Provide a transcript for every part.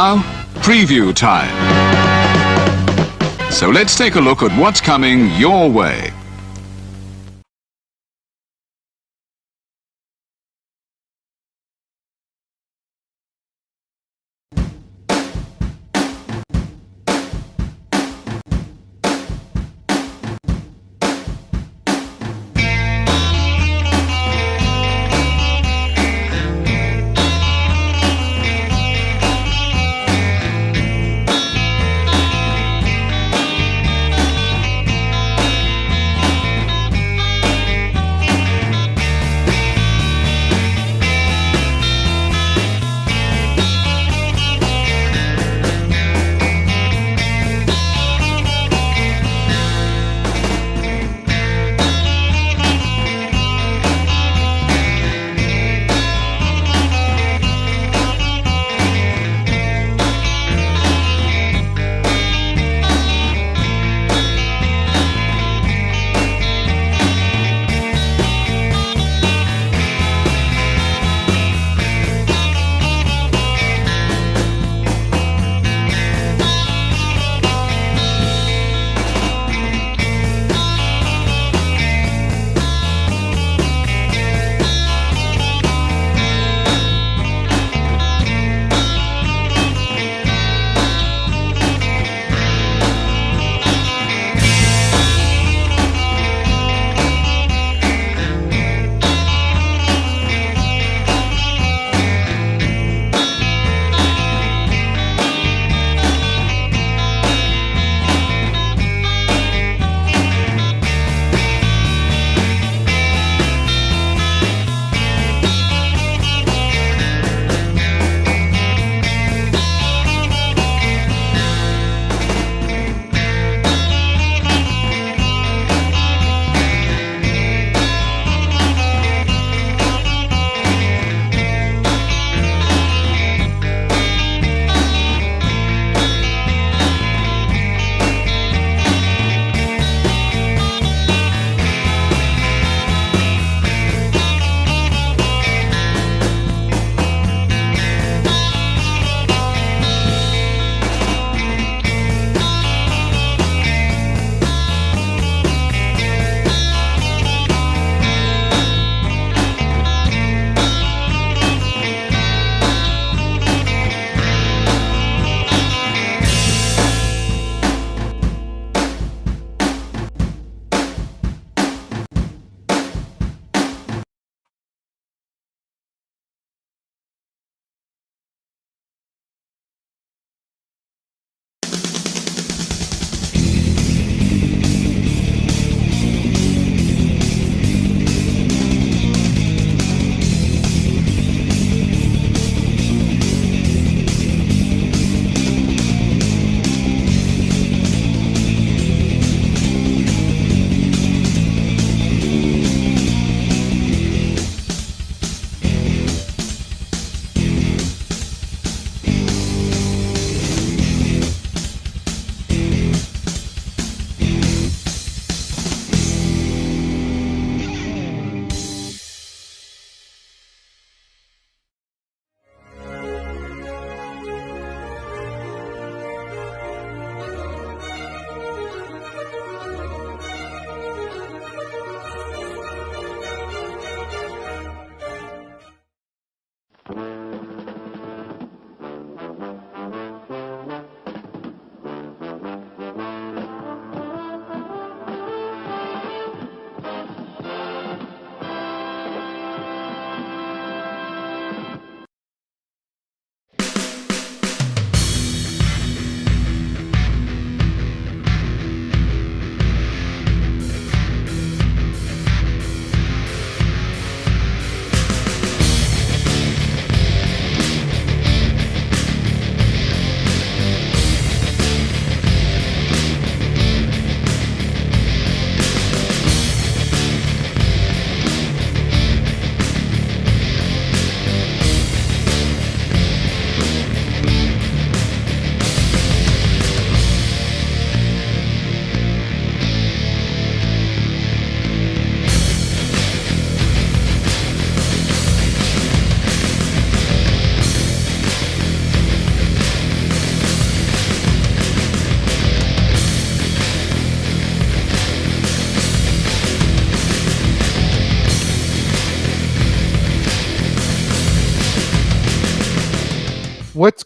Now, preview time. So let's take a look at what's coming your way.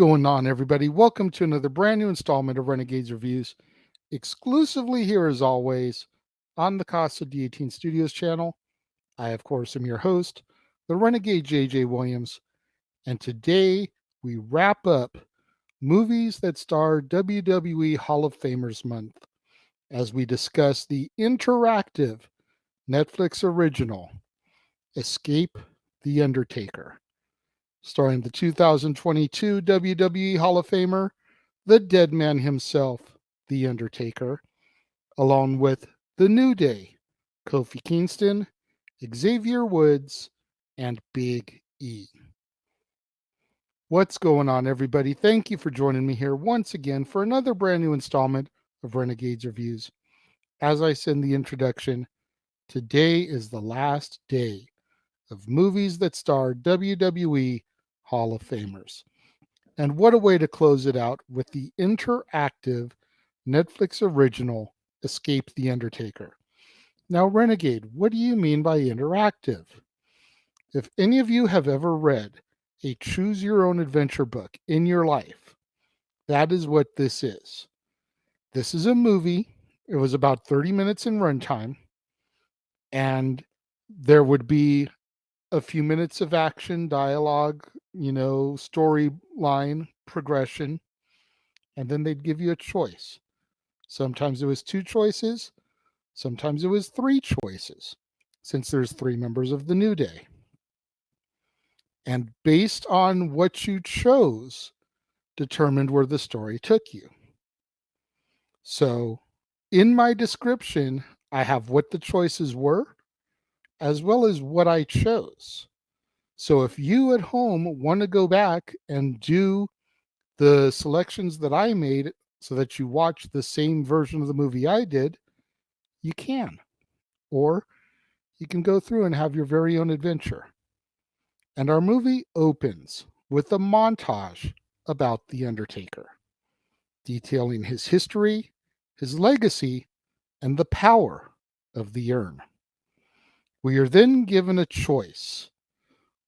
going on, everybody? Welcome to another brand new installment of Renegades Reviews, exclusively here as always on the Casa D18 Studios channel. I, of course, am your host, the Renegade JJ Williams, and today we wrap up movies that star WWE Hall of Famers month as we discuss the interactive Netflix original Escape the Undertaker, starring the 2022 WWE Hall of Famer, the dead man himself, The Undertaker, along with The New Day, Kofi Kingston, Xavier Woods, and Big E. What's going on, everybody? Thank you for joining me here once again for another brand new installment of Renegades Reviews. As I said in the introduction, today is the last day of movies that star WWE Hall of Famers. And what a way to close it out with the interactive Netflix original Escape the Undertaker. Now, Renegade, what do you mean by interactive? If any of you have ever read a choose your own adventure book in your life, that is what this is. This is a movie. It was about 30 minutes in runtime, and there would be a few minutes of action, dialogue, storyline progression, and then they'd give you a choice. Sometimes it was 2 choices, sometimes it was 3 choices, since there's 3 members of the New Day. And based on what you chose, determined where the story took you. So, in my description, I have what the choices were, as well as what I chose. So if you at home want to go back and do the selections that I made so that you watch the same version of the movie I did, you can. Or you can go through and have your very own adventure. And our movie opens with a montage about The Undertaker, detailing his history, his legacy, and the power of the urn. We are then given a choice,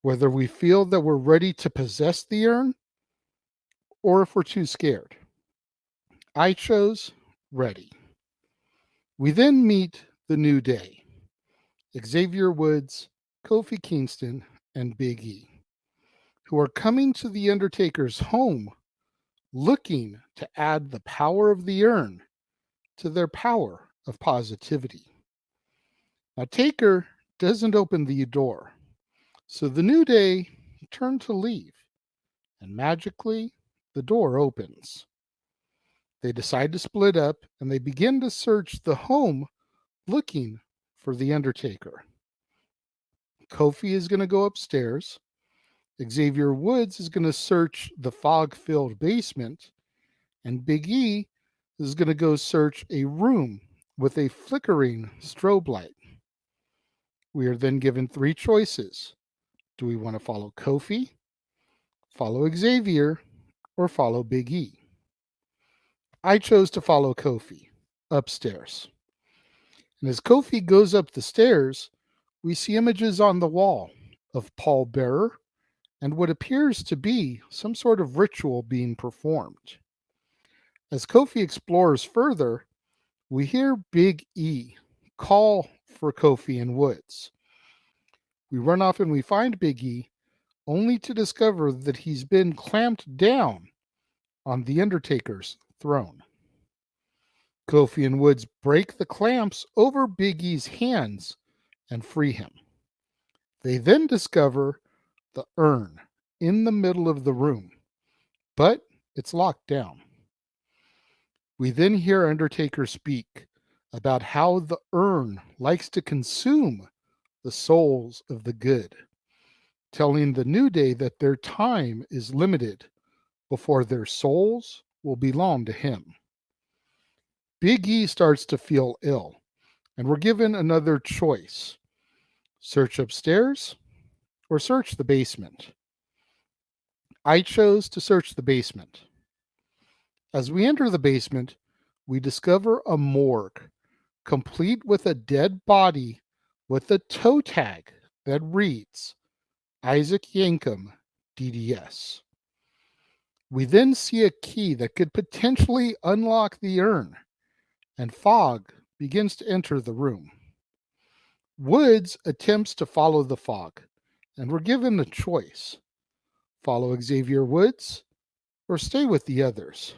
whether we feel that we're ready to possess the urn or if we're too scared. I chose ready. We then meet the New Day, Xavier Woods, Kofi Kingston, and Big E, who are coming to the Undertaker's home looking to add the power of the urn to their power of positivity. Now, Taker doesn't open the door, so the New Day turn to leave, and magically, the door opens. They decide to split up, and they begin to search the home looking for the Undertaker. Kofi is going to go upstairs. Xavier Woods is going to search the fog-filled basement, and Big E is going to go search a room with a flickering strobe light. We are then given 3 choices. Do we want to follow Kofi, follow Xavier, or follow Big E? I chose to follow Kofi upstairs. And as Kofi goes up the stairs, we see images on the wall of Paul Bearer and what appears to be some sort of ritual being performed. As Kofi explores further, we hear Big E call for Kofi and Woods. We run off and we find Big E, only to discover that he's been clamped down on the Undertaker's throne. Kofi and Woods break the clamps over Big E's hands and free him. They then discover the urn in the middle of the room, but it's locked down. We then hear Undertaker speak about how the urn likes to consume the souls of the good, telling the New Day that their time is limited before their souls will belong to him. Big E starts to feel ill, and we're given another choice. Search upstairs or search the basement. I chose to search the basement. As we enter the basement, we discover a morgue, complete with a dead body with a toe tag that reads, Isaac Yankum, DDS. We then see a key that could potentially unlock the urn, and fog begins to enter the room. Woods attempts to follow the fog, and we're given a choice: follow Xavier Woods or stay with the others.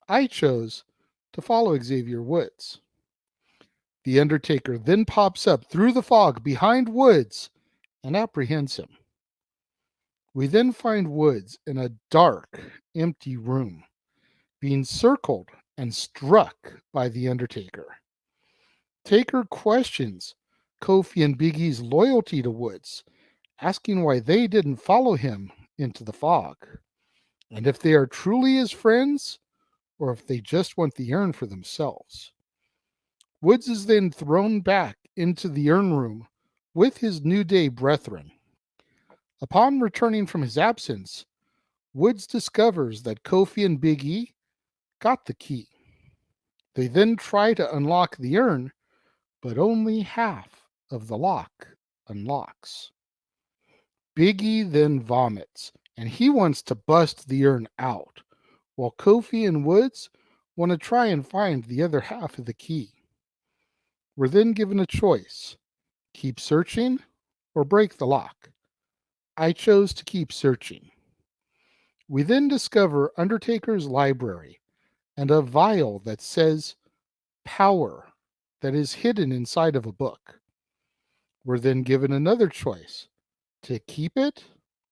I chose to follow Xavier Woods. The Undertaker then pops up through the fog behind Woods and apprehends him. We then find Woods in a dark, empty room, being circled and struck by the Undertaker. Taker questions Kofi and Big E's loyalty to Woods, asking why they didn't follow him into the fog, and if they are truly his friends or if they just want the urn for themselves. Woods is then thrown back into the urn room with his New Day brethren. Upon returning from his absence, Woods discovers that Kofi and Big E got the key. They then try to unlock the urn, but only half of the lock unlocks. Big E then vomits, and he wants to bust the urn out, while Kofi and Woods want to try and find the other half of the key. We're then given a choice: keep searching or break the lock. I chose to keep searching. We then discover Undertaker's library and a vial that says power that is hidden inside of a book. We're then given another choice: to keep it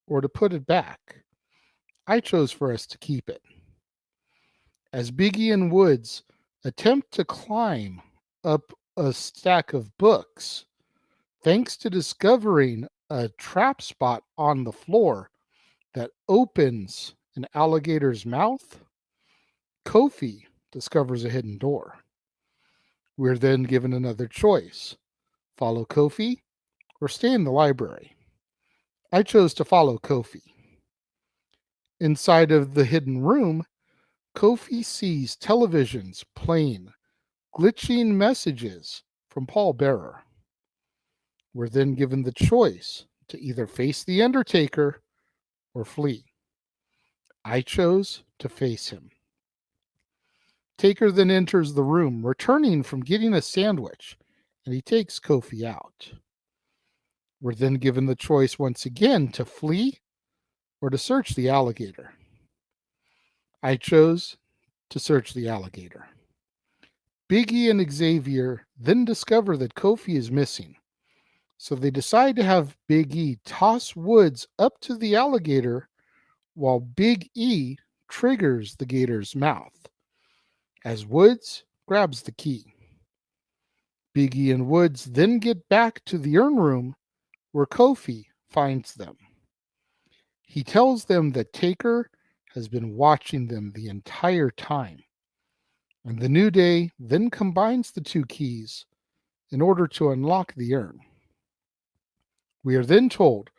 or to put it back. I chose for us to keep it. As Big E and Woods attempt to climb up a stack of books, thanks to discovering a trap spot on the floor that opens an alligator's mouth, Kofi discovers a hidden door. We're then given another choice: follow Kofi or stay in the library. I chose to follow Kofi. Inside of the hidden room, Kofi sees televisions playing glitching messages from Paul Bearer. We're then given the choice to either face the Undertaker or flee. I chose to face him. Taker then enters the room, returning from getting a sandwich, and he takes Kofi out. We're then given the choice once again to flee or to search the alligator. I chose to search the alligator. Big E and Xavier then discover that Kofi is missing, so they decide to have Big E toss Woods up to the alligator while Big E triggers the gator's mouth, as Woods grabs the key. Big E and Woods then get back to the urn room where Kofi finds them. He tells them that Taker has been watching them the entire time, and the New Day then combines the two keys in order to unlock the urn. We are then told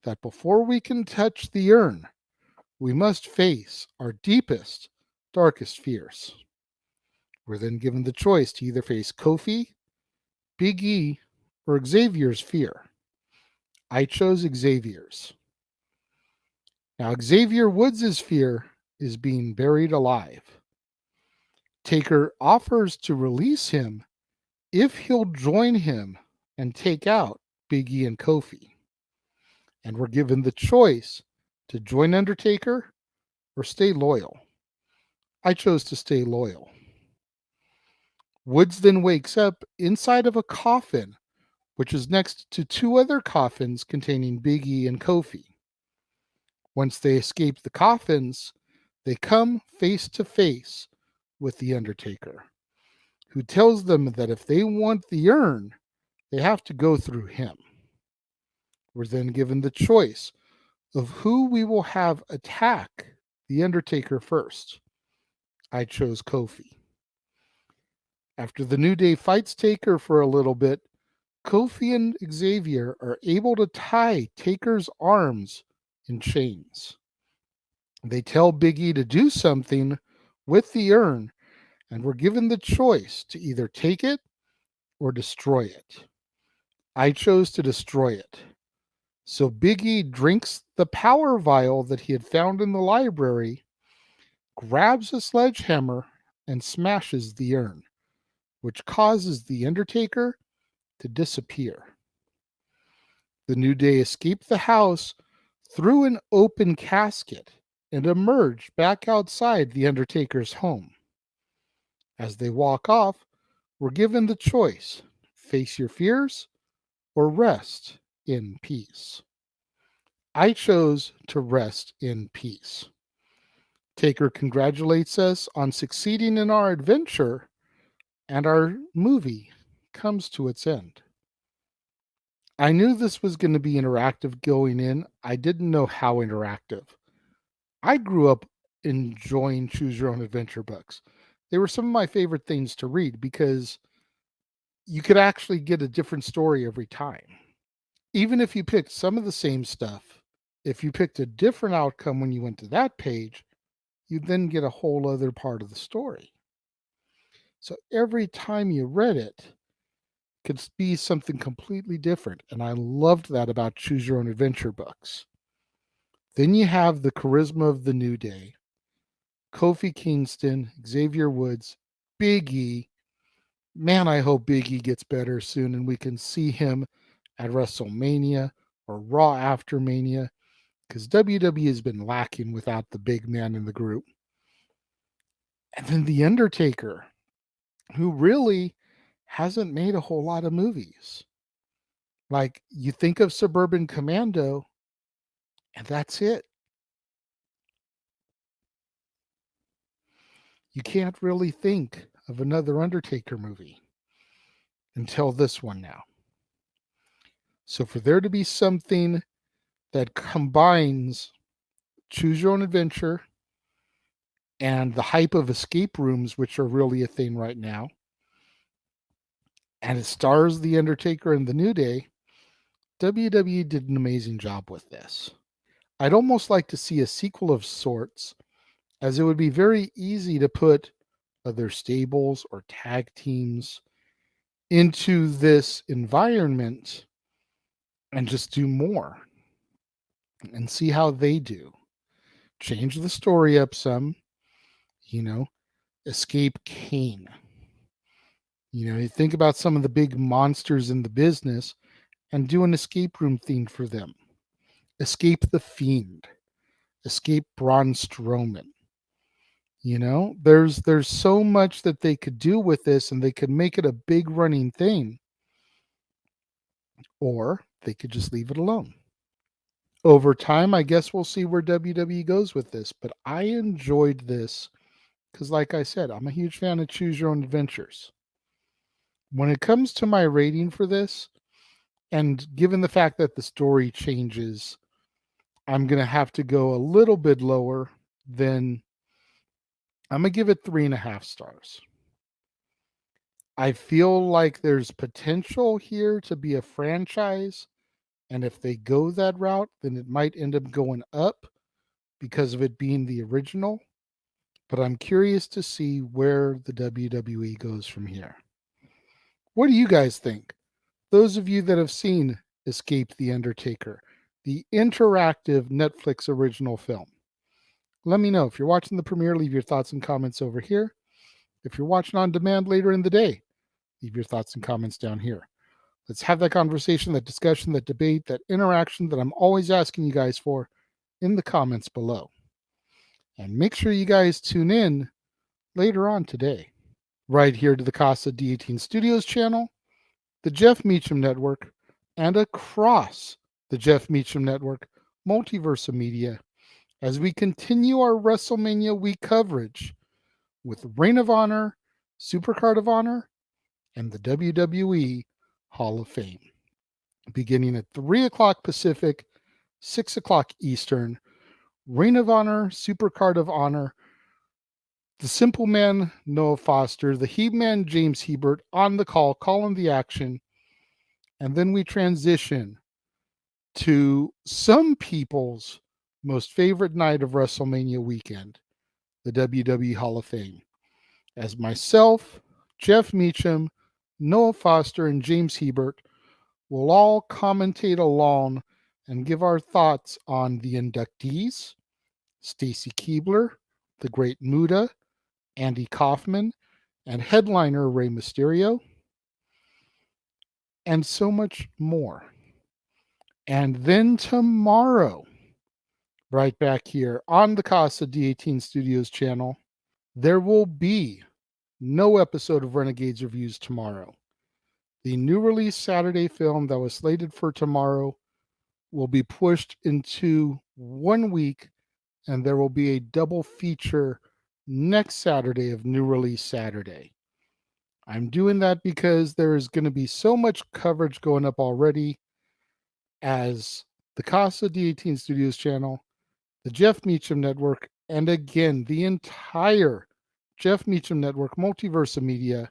that before we can touch the urn, we must face our deepest, darkest fears. We're then given the choice to either face Kofi, Big E, or Xavier's fear. I chose Xavier's. Now, Xavier Woods' fear is being buried alive. Taker offers to release him if he'll join him and take out Big E and Kofi. And we're given the choice to join Undertaker or stay loyal. I chose to stay loyal. Woods then wakes up inside of a coffin, which is next to two other coffins containing Big E and Kofi. Once they escape the coffins, they come face to face with the Undertaker, who tells them that if they want the urn, they have to go through him. We're then given the choice of who we will have attack the Undertaker first. I chose Kofi. After the New Day fights Taker for a little bit, Kofi and Xavier are able to tie Taker's arms in chains. They tell Big E to do something with the urn, and we're given the choice to either take it or destroy it. I chose to destroy it. So Big E drinks the power vial that he had found in the library grabs a sledgehammer and smashes the urn, which causes the Undertaker to disappear. The New Day escape the house through an open casket and emerge back outside the Undertaker's home. As they walk off, we're given the choice: face your fears or rest in peace. I chose to rest in peace. Taker congratulates us on succeeding in our adventure, and our movie comes to its end. I knew this was going to be interactive going in. I didn't know how interactive. I grew up enjoying Choose Your Own Adventure books. They were some of my favorite things to read because you could actually get a different story every time. Even if you picked some of the same stuff, if you picked a different outcome when you went to that page, you'd then get a whole other part of the story. So every time you read it could be something completely different. And I loved that about Choose Your Own Adventure books. Then you have the charisma of the New Day: Kofi Kingston, Xavier Woods, Big E. Man, I hope Big E gets better soon and we can see him at WrestleMania or Raw after Mania, because WWE has been lacking without the big man in the group. And then The Undertaker, who really hasn't made a whole lot of movies. Like, you think of Suburban Commando, and that's it. You can't really think of another Undertaker movie until this one now. So for there to be something that combines Choose Your Own Adventure and the hype of escape rooms, which are really a thing right now, and it stars The Undertaker and the New Day, WWE did an amazing job with this. I'd almost like to see a sequel of sorts, as it would be very easy to put other stables or tag teams into this environment and just do more and see how they do. Change the story up some, escape Kane. You think about some of the big monsters in the business and do an escape room theme for them. Escape the Fiend. Escape Braun Strowman. There's so much that they could do with this, and they could make it a big running thing. Or they could just leave it alone. Over time, I guess we'll see where WWE goes with this, but I enjoyed this because, like I said, I'm a huge fan of Choose Your Own Adventures. When it comes to my rating for this, and given the fact that the story changes, I'm going to have to go a little bit lower than, I'm going to give it 3.5 stars. I feel like there's potential here to be a franchise, and if they go that route, then it might end up going up because of it being the original. But I'm curious to see where the WWE goes from here. What do you guys think? Those of you that have seen Escape the Undertaker, the interactive Netflix original film. Let me know. If you're watching the premiere, leave your thoughts and comments over here. If you're watching on demand later in the day, leave your thoughts and comments down here. Let's have that conversation, that discussion, that debate, that interaction that I'm always asking you guys for in the comments below. And make sure you guys tune in later on today, right here to the Casa D18 Studios channel, the Jeff Meacham Network, and across the Jeff Meacham Network, Multiverse of Media, as we continue our WrestleMania week coverage with Reign of Honor, Supercard of Honor, and the WWE Hall of Fame. Beginning at 3 o'clock Pacific, 6 o'clock Eastern, Reign of Honor, Supercard of Honor, the Simple Man, Noah Foster, the He-Man, James Hebert, on the call, calling the action. And then we transition to some people's most favorite night of WrestleMania weekend, the WWE Hall of Fame, as myself, Jeff Meacham, Noah Foster, and James Hebert will all commentate along and give our thoughts on the inductees: Stacy Keibler, the Great Muta, Andy Kaufman, and headliner Rey Mysterio, and so much more. And then tomorrow, right back here on the Casa D18 Studios channel, there will be no episode of Renegades Reviews tomorrow. The new release Saturday film that was slated for tomorrow will be pushed into 1 week, and there will be a double feature next Saturday of new release Saturday. I'm doing that because there is going to be so much coverage going up already as the Casa D18 Studios channel, the Jeff Meacham Network, and again, the entire Jeff Meacham Network Multiverse of Media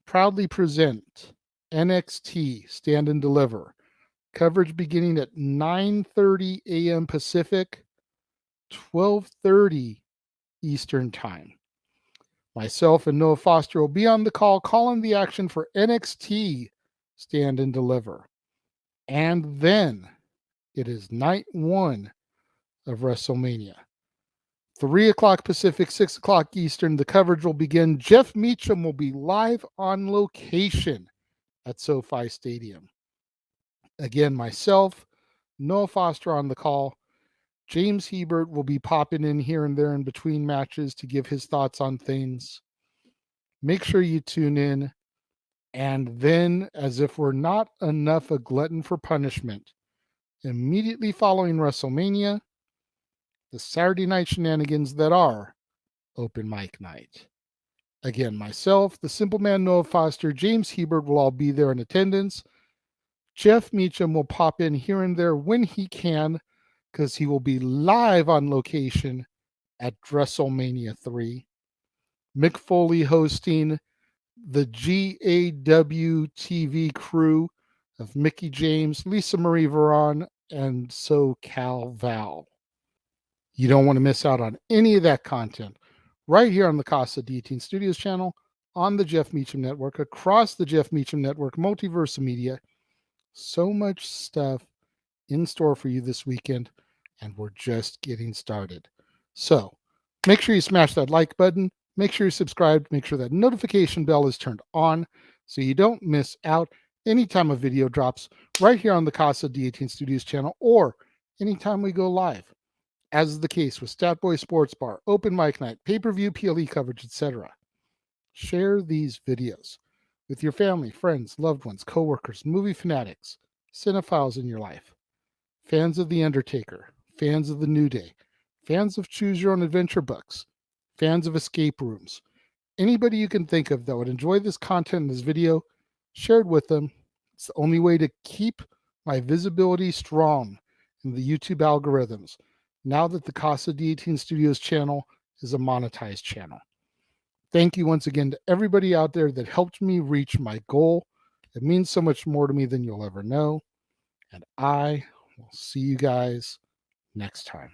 proudly present NXT Stand and Deliver. Coverage beginning at 9:30 a.m. Pacific, 12:30 Eastern Time. Myself and Noah Foster will be on the call, calling the action for NXT Stand and Deliver. And then it is night 1 of WrestleMania. 3 o'clock Pacific, 6 o'clock Eastern, the coverage will begin. Jeff Meacham will be live on location at SoFi Stadium. Again, myself, Noah Foster on the call. James Hebert will be popping in here and there in between matches to give his thoughts on things. Make sure you tune in. And then, as if we're not enough a glutton for punishment, immediately following WrestleMania, the Saturday night shenanigans that are open mic night. Again, myself, the Simple Man Noah Foster, James Hebert will all be there in attendance. Jeff Meacham will pop in here and there when he can, because he will be live on location at WrestleMania 3. Mick Foley hosting the GAW TV crew of Mickey James, Lisa Marie Varon, and SoCal Val. You don't want to miss out on any of that content right here on the Casa D18 Studios channel, on the Jeff Meacham Network, across the Jeff Meacham Network, Multiverse of Media. So much stuff in store for you this weekend, and we're just getting started. So make sure you smash that like button, make sure you're subscribed, make sure that notification bell is turned on so you don't miss out anytime a video drops right here on the Casa D18 Studios channel or anytime we go live, as is the case with Statboy Sports Bar, Open Mic Night, pay-per-view PLE coverage, etc. Share these videos with your family, friends, loved ones, coworkers, movie fanatics, cinephiles in your life, fans of The Undertaker, fans of The New Day, fans of Choose Your Own Adventure books, fans of escape rooms. Anybody you can think of that would enjoy this content in this video, share it with them. It's the only way to keep my visibility strong in the YouTube algorithms now that the Casa D18 Studios channel is a monetized channel. Thank you once again to everybody out there that helped me reach my goal. It means so much more to me than you'll ever know. And I will see you guys next time.